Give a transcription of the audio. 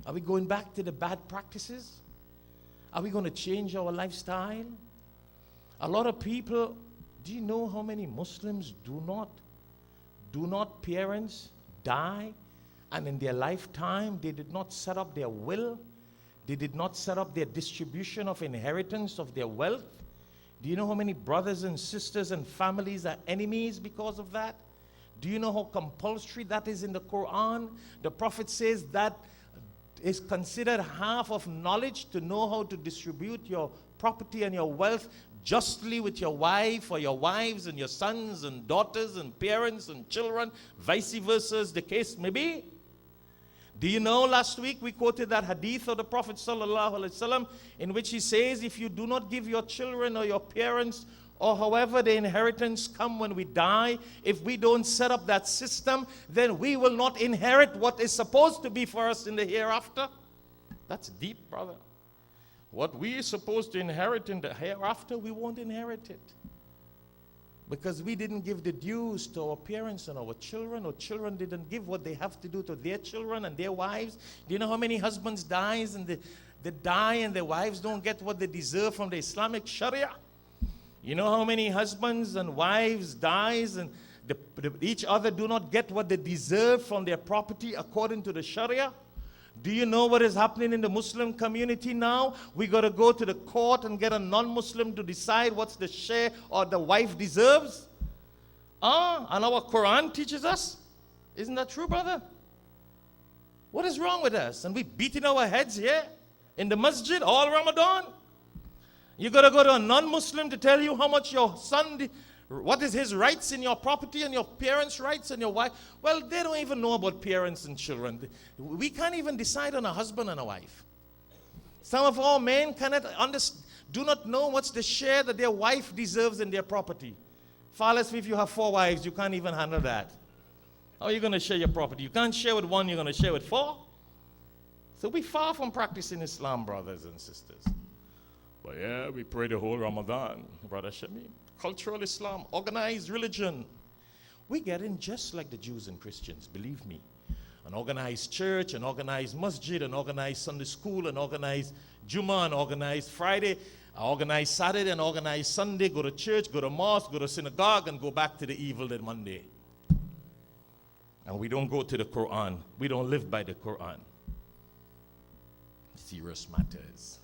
Are we going back to the bad practices? Are we going to change our lifestyle? A lot of people, do you know how many Muslims do not parents die, and in their lifetime they did not set up their will, they did not set up their distribution of inheritance of their wealth? Do you know how many brothers and sisters and families are enemies because of that? Do you know how compulsory that is in the Quran? The Prophet says that is considered half of knowledge, to know how to distribute your property and your wealth justly with your wife or your wives and your sons and daughters and parents and children, vice versa as the case may be. Do you know, last week we quoted that hadith of the Prophet ﷺ in which he says, if you do not give your children or your parents or however the inheritance come when we die, if we don't set up that system, then we will not inherit what is supposed to be for us in the hereafter. That's deep, brother. What we are supposed to inherit in the hereafter, we won't inherit it. Because we didn't give the dues to our parents and our children, or children didn't give what they have to do to their children and their wives. Do you know how many husbands dies and they die and their wives don't get what they deserve from the Islamic Sharia? You know how many husbands and wives dies and each other do not get what they deserve from their property according to the Sharia? Do you know what is happening in the Muslim community now? We got to go to the court and get a non-Muslim to decide what's the share or the wife deserves? And our Quran teaches us. Isn't that true, brother? What is wrong with us? And we beating our heads here in the masjid all Ramadan. You got to go to a non-Muslim to tell you how much your son, what is his rights in your property and your parents' rights and your wife. Well, they don't even know about parents and children. We can't even decide on a husband and a wife. Some of our men do not know what's the share that their wife deserves in their property. Far less if you have 4 wives, you can't even handle that. How are you going to share your property? You can't share with one, you're going to share with 4? So we're far from practicing Islam, brothers and sisters. But yeah, we pray the whole Ramadan, Brother Shamim. Cultural Islam, organized religion. We get in just like the Jews and Christians, believe me. An organized church, an organized masjid, an organized Sunday school, an organized Jummah, an organized Friday, an organized Saturday, an organized Sunday, go to church, go to mosque, go to synagogue, and go back to the evil that Monday. And we don't go to the Quran. We don't live by the Quran. Serious matters.